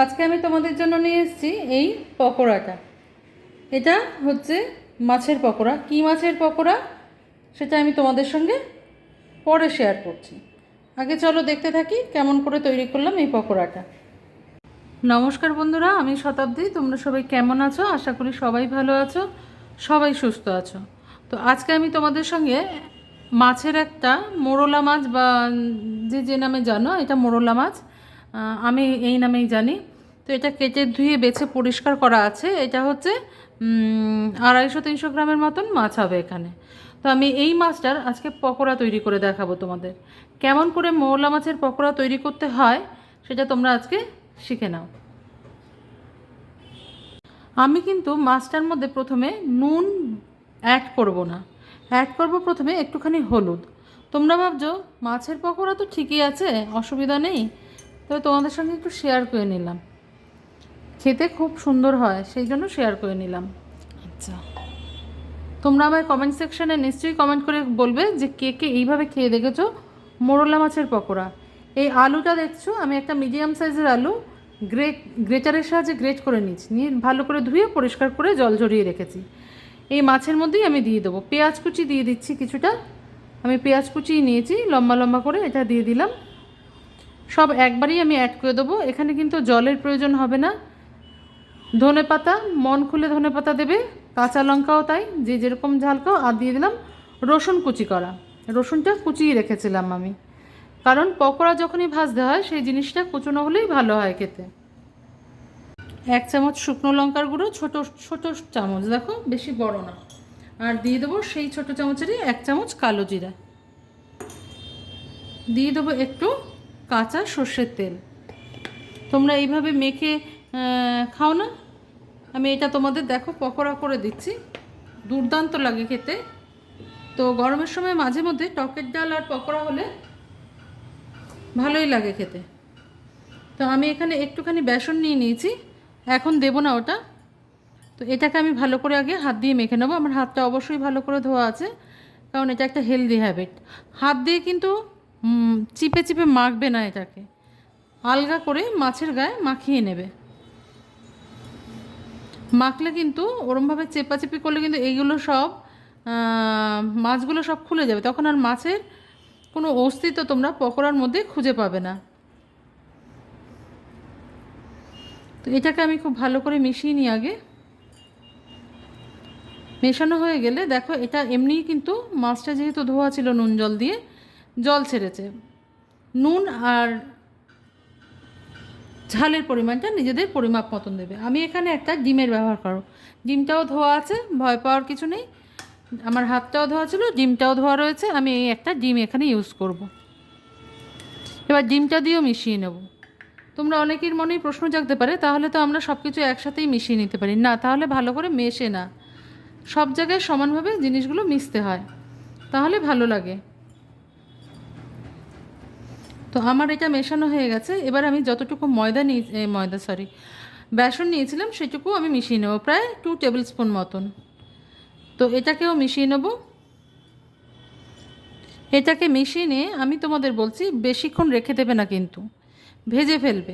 আজকে আমি তোমাদের জন্য নিয়ে এসেছি এই পকোড়াটা। এটা হচ্ছে মাছের পকোড়া। কী মাছের পকোড়া সেটা আমি তোমাদের সঙ্গে পরে শেয়ার করছি। আগে চলো দেখতে থাকি কেমন করে তৈরি করলাম এই পকোড়াটা। নমস্কার বন্ধুরা, আমি শতাব্দী। তোমরা সবাই কেমন আছো? আশা করি সবাই ভালো আছো, সবাই সুস্থ আছো। তো আজকে আমি তোমাদের সঙ্গে মাছের একটা মোরলা মাছ, বা যে যে নামে জানো, এটা মোরলা মাছ, আমি এই নামেই জানি। তো এটা কেটে ধুয়ে বেছে পরিষ্কার করা আছে। এটা হচ্ছে 250-300 গ্রামের মতন মাছ হবে এখানে। তো আমি এই মাছটার আজকে পকোড়া তৈরি করে দেখাবো তোমাদের। কেমন করে মোরলা মাছের পকোড়া তৈরি করতে হয় সেটা তোমরা আজকে শিখে নাও। আমি কিন্তু মাছটার মধ্যে প্রথমে নুন অ্যাড করব না, অ্যাড করব প্রথমে একটুখানি হলুদ। তোমরা ভাবছো মাছের পকোড়া তো ঠিকই আছে, অসুবিধা নেই, তবে তোমাদের সঙ্গে একটু শেয়ার করে নিলাম। খেতে খুব সুন্দর হয়, সেই জন্য শেয়ার করে নিলাম। আচ্ছা, তোমরা আমার কমেন্ট সেকশানে নিশ্চয়ই কমেন্ট করে বলবে যে কে কে এইভাবে খেয়ে দেখেছো মোরলা মাছের পকোড়া। এই আলুটা দেখছো, আমি একটা মিডিয়াম সাইজের আলু গ্রেটারের সাহায্যে গ্রেট করে নিয়ে ভালো করে ধুয়ে পরিষ্কার করে জল ঝরিয়ে রেখেছি। এই মাছের মধ্যেই আমি দিয়ে দেবো। পেঁয়াজ কুচি দিয়ে দিচ্ছি কিছুটা, আমি পেঁয়াজ কুচি নিয়েছি লম্বা লম্বা করে, এটা দিয়ে দিলাম। সব একবারই আমি অ্যাড করে দেবো, এখানে কিন্তু জলের প্রয়োজন হবে না। ধনেপাতা, মন খুলে ধনেপাতা দেবে, কাঁচা লঙ্কাও তাই, যে যেরকম ঝাল খাও। আর দিয়ে দিলাম রসুন কুচি করা। রসুনটা কুচিয়ে রেখেছিলাম আমি, কারণ পকোড়া যখনই ভাজতে হয় সেই জিনিসটা কুচনো হলেই ভালো হয় খেতে। 1 চামচ শুকনো লঙ্কার গুঁড়ো, ছোট ছোট চামচ, দেখো বেশি বড় না। আর দিয়ে দেবো সেই ছোট চামচেরই 1 চামচ কালো জিরা। দিয়ে দেবো একটু কাঁচা সর্ষের তেল। তোমরা এইভাবে মেখে খাও না? আমি এটা তোমাদের দেখো পকোড়া করে দিচ্ছি, দুর্দান্ত লাগে খেতে। তো গরমের সময় মাঝে মধ্যে টকের ডাল আর পকোড়া হলে ভালোই লাগে খেতে। তো আমি এখানে একটুখানি বেসন নিয়ে নিয়েছি, এখন দেবো না ওটা। তো এটাকে আমি ভালো করে আগে হাত দিয়ে মেখে নেবো। আমার হাতটা অবশ্যই ভালো করে ধোয়া আছে, কারণ এটা একটা হেলদি হ্যাবিট। হাত দিয়ে কিন্তু চিপে চিপে মাখবে না, এটাকে আলগা করে মাছের গায়ে মাখিয়ে নেবে। মাখলে কিন্তু ওরমভাবে চেপাচেপি করলে কিন্তু এইগুলো সব মাছগুলো সব খুলে যাবে, তখন আর মাছের কোনো অস্তিত্ব তোমরা পকোড়ার মধ্যে খুঁজে পাবে না। তো এটাকে আমি খুব ভালো করে মিশিয়ে নিই আগে। মেশানো হয়ে গেলে দেখো, এটা এমনিই কিন্তু মাছটা যেহেতু ধোয়া ছিল নুন জল দিয়ে, জল ছেড়েছে। নুন আর ঝালের পরিমাণটা নিজেদের পরিমাপ মতন দেবে। আমি এখানে একটা ডিমের ব্যবহার করব। ডিমটাও ধোয়া আছে, ভয় পাওয়ার কিছু নেই। আমার হাতটাও ধোয়া ছিল, ডিমটাও ধোয়া রয়েছে। আমি এই একটা ডিম এখানে ইউজ করব। এবার ডিমটা দিয়েও মিশিয়ে নেব। তোমরা অনেকের মনেই প্রশ্ন জাগতে পারে, তাহলে তো আমরা সব কিছু একসাথেই মিশিয়ে নিতে পারি না, তাহলে ভালো করে মেশে না। সব জায়গায় সমানভাবে জিনিসগুলো মিশতে হয়, তাহলে ভালো লাগে। তো আমার এটা মেশানো হয়ে গেছে। এবার আমি যতটুকু বেসন নিয়েছিলাম সেটুকু আমি মিশিয়ে নেব, প্রায় 2 টেবিল স্পুন মতন। তো এটাকেও মিশিয়ে নেব। এটাকে মিশিয়ে নিয়ে আমি তোমাদের বলছি বেশিক্ষণ রেখে দেবে না, কিন্তু ভেজে ফেলবে।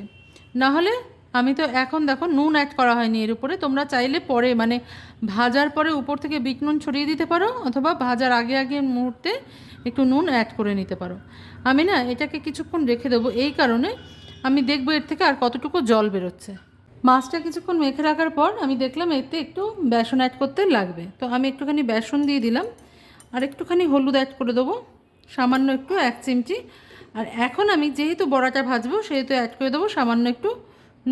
নাহলে আমি তো এখন দেখো নুন অ্যাড করা হয়নি এর উপরে, তোমরা চাইলে পরে মানে ভাজার পরে উপর থেকে বিট নুন ছড়িয়ে দিতে পারো, অথবা ভাজার আগে আগে মুহূর্তে একটু নুন অ্যাড করে নিতে পারো। আমি না এটাকে কিছুক্ষণ রেখে দেবো, এই কারণে আমি দেখবো এর থেকে আর কতটুকু জল বেরোচ্ছে। মাছটা কিছুক্ষণ মেখে রাখার পর আমি দেখলাম এতে একটু বেসন অ্যাড করতে লাগবে। তো আমি একটুখানি বেসন দিয়ে দিলাম, আর একটুখানি হলুদ অ্যাড করে দেবো, সামান্য একটু 1 চিমটি। আর এখন আমি যেহেতু বড়াটা ভাজবো সেহেতু অ্যাড করে দেবো সামান্য একটু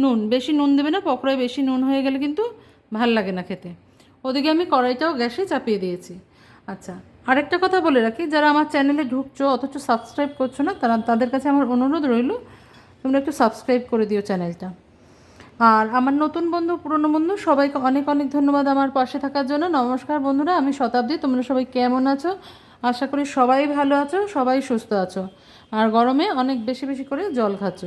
নুন। বেশি নুন দেবে না, পকোড়ায় বেশি নুন হয়ে গেলে কিন্তু ভাল লাগে না খেতে। ওদিকে আমি কড়াইটাও গ্যাসে চাপিয়ে দিয়েছি। আচ্ছা, আরেকটা কথা বলে রাখি, যারা আমার চ্যানেলে ঢুকছো অথচ সাবস্ক্রাইব করছো না, তাদের কাছে আমার অনুরোধ রইল, তোমরা একটু সাবস্ক্রাইব করে দিও চ্যানেলটা। আর আমার নতুন বন্ধু, পুরনো বন্ধু, সবাইকে অনেক অনেক ধন্যবাদ আমার পাশে থাকার জন্য। নমস্কার বন্ধুরা, আমি শতাব্দী। তোমরা সবাই কেমন আছো? আশা করি সবাই ভালো আছো, সবাই সুস্থ আছো, আর গরমে অনেক বেশি বেশি করে জল খাচ্ছ।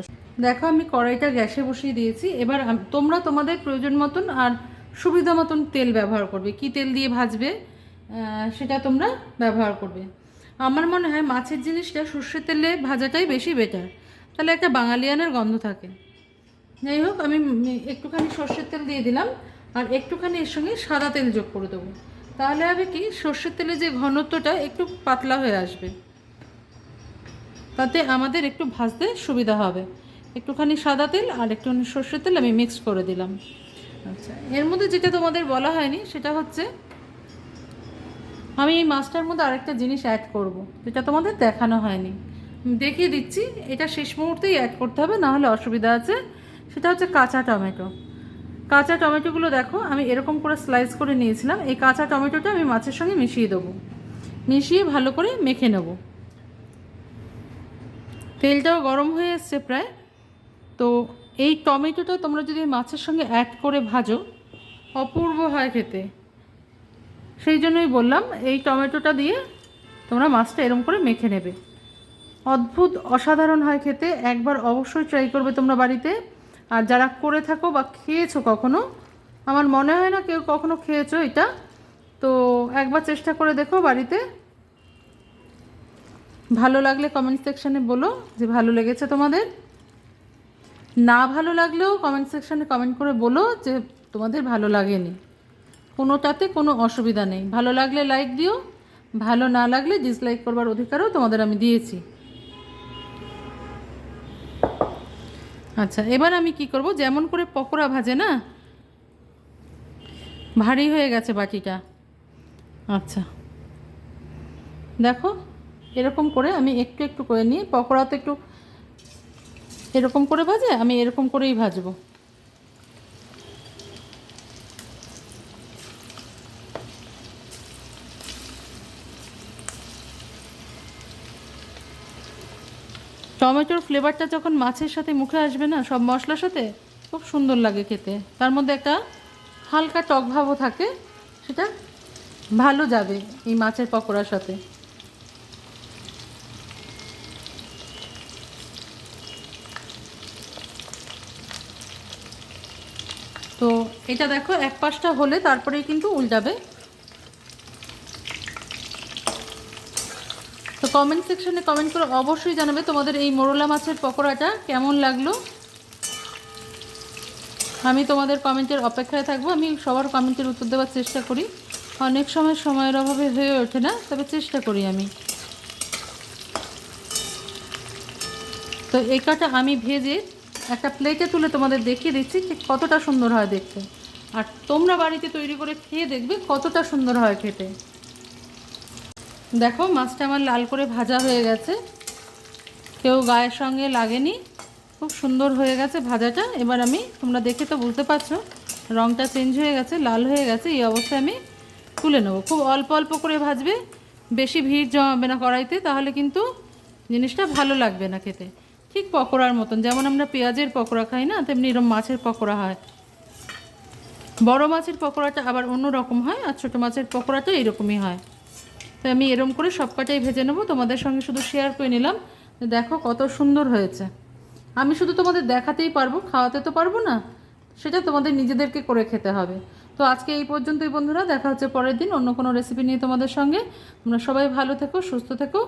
দেখো আমি কড়াইটা গ্যাসে বসিয়ে দিয়েছি। এবার তোমরা তোমাদের প্রয়োজন মতন আর সুবিধা মতন তেল ব্যবহার করবে। কি তেল দিয়ে ভাজবে সেটা তোমরা ব্যবহার করবে। আমার মনে হয় মাছের জিনিসটা সর্ষের তেলে ভাজাটাই বেশি বেটার, তাহলে একটা বাঙালিয়ানার গন্ধ থাকে। যাই হোক, আমি একটুখানি সর্ষের তেল দিয়ে দিলাম, আর একটুখানি এর সঙ্গে সাদা তেল যোগ করে দেবো। তাহলে হবে কি, সর্ষের তেলে যে ঘনত্বটা একটু পাতলা হয়ে আসবে, তাতে আমাদের একটু ভাজতে সুবিধা হবে। একটুখানি সাদা তেল আর একটুখানি সর্ষের তেল আমি মিক্স করে দিলাম। আচ্ছা, এর মধ্যে যেটা তোমাদের বলা হয়নি সেটা হচ্ছে, আমি এই মাছটার মধ্যে আরেকটা জিনিস অ্যাড করব, যেটা তোমাদের দেখানো হয়নি। দেখিয়ে দিচ্ছি, এটা শেষ মুহূর্তেই অ্যাড করতে হবে, না হলে অসুবিধা আছে। সেটা হচ্ছে কাঁচা টমেটো। কাঁচা টমেটোগুলো দেখো আমি এরকম করে স্লাইস করে নিয়েছিলাম। এই কাঁচা টমেটোটা আমি মাছের সঙ্গে মিশিয়ে দেবো, মিশিয়ে ভালো করে মেখে নেব। তেলটাও গরম হয়ে এসছে প্রায়। তো এই টমেটোটা তোমরা যদি মাছের সঙ্গে অ্যাড করে ভাজো, অপূর্ব হয় খেতে। সেই জন্যই বললাম, এই টমেটোটা দিয়ে তোমরা মাছটা এরকম করে মেখে নেবে। অদ্ভুত অসাধারণ হয় খেতে। একবার অবশ্যই ট্রাই করবে তোমরা বাড়িতে। আর যারা করে থাকো বা খেয়েছো কখনো, আমার মনে হয় না কেউ কখনো খেয়েছো এটা, তো একবার চেষ্টা করে দেখো বাড়িতে। ভালো লাগলে কমেন্ট সেকশানে বলো যে ভালো লেগেছে তোমাদের। না ভালো লাগলেও কমেন্ট সেকশানে কমেন্ট করে বলো যে তোমাদের ভালো লাগেনি। কোনোটাতে কোনো অসুবিধা নেই। ভালো লাগলে লাইক দিও, ভালো না লাগলে ডিসলাইক করবার অধিকারও তোমাদের আমি দিয়েছি। আচ্ছা, এবার আমি কি করব, যেমন করে পকোড়া ভাজে না, ভারী হয়ে গেছে বাটিটা। আচ্ছা দেখো, এরকম করে আমি একটু একটু করে নিয়ে, পকোড়া তো একটু এরকম করে ভাজে, আমি এরকম করেই ভাজবো। টমেটোর ফ্লেভারটা যখন মাছের সাথে মুখে আসবে না, সব মশলার সাথে, খুব সুন্দর লাগে খেতে। তার মধ্যে একটা হালকা টক ভাবও থাকে, সেটা ভালো যাবে এই মাছের পকোড়ার সাথে। তো এটা দেখো এক পাশটা হলে তারপরেই কিন্তু উল্টাবে। তো কমেন্ট সেকশনে কমেন্ট করে অবশ্যই জানাবে তোমাদের এই মোরলা মাছের পকোড়াটা কেমন লাগলো। আমি তোমাদের কমেন্টের অপেক্ষায় থাকবো। আমি সবার কমেন্টের উত্তর দেওয়ার চেষ্টা করি, অনেক সময় সময়ের অভাবে হয়ে ওঠে না, তবে চেষ্টা করি আমি। তো এই কটা আমি ভেজে একটা প্লেটে তুলে তোমাদের দেখিয়ে দিচ্ছি ঠিক কতটা সুন্দর হয় দেখতে। আর তোমরা বাড়িতে তৈরি করে খেয়ে দেখবে কতটা সুন্দর হয় খেতে। দেখো মাছটা আমার লাল করে ভাজা হয়ে গেছে, কেউ গায়ের সঙ্গে লাগেনি, খুব সুন্দর হয়ে গেছে ভাজাটা। এবার আমি, তোমরা দেখে তো বুঝতে পারছো রঙটা চেঞ্জ হয়ে গেছে, লাল হয়ে গেছে। এই অবস্থায় আমি তুলে নেব। খুব অল্প অল্প করে ভাজবে, বেশি ভিড় জমাবে না কড়াইতে, তাহলে কিন্তু জিনিসটা ভালো লাগবে না খেতে। ঠিক পকোড়ার মতন, যেমন আমরা পেঁয়াজের পকোড়া খাই না, তেমনি এরকম মাছের পকোড়া হয়। বড় মাছের পকোড়াটা আবার অন্য রকম হয়, আর ছোটো মাছের পকোড়াটা এরকমই হয়। তো আমি এরকম করে সবকটাই ভেজে নেব। তোমাদের সঙ্গে শুধু শেয়ার করে নিলাম, দেখো কত সুন্দর হয়েছে। আমি শুধু তোমাদের দেখাতেই পারবো, খাওয়াতে তো পারবো না, সেটা তোমাদের নিজেদেরকে করে খেতে হবে। তো আজকে এই পর্যন্তই বন্ধুরা, দেখা হচ্ছে পরের দিন অন্য কোনো রেসিপি নিয়ে তোমাদের সঙ্গে। তোমরা সবাই ভালো থেকো, সুস্থ থেকো।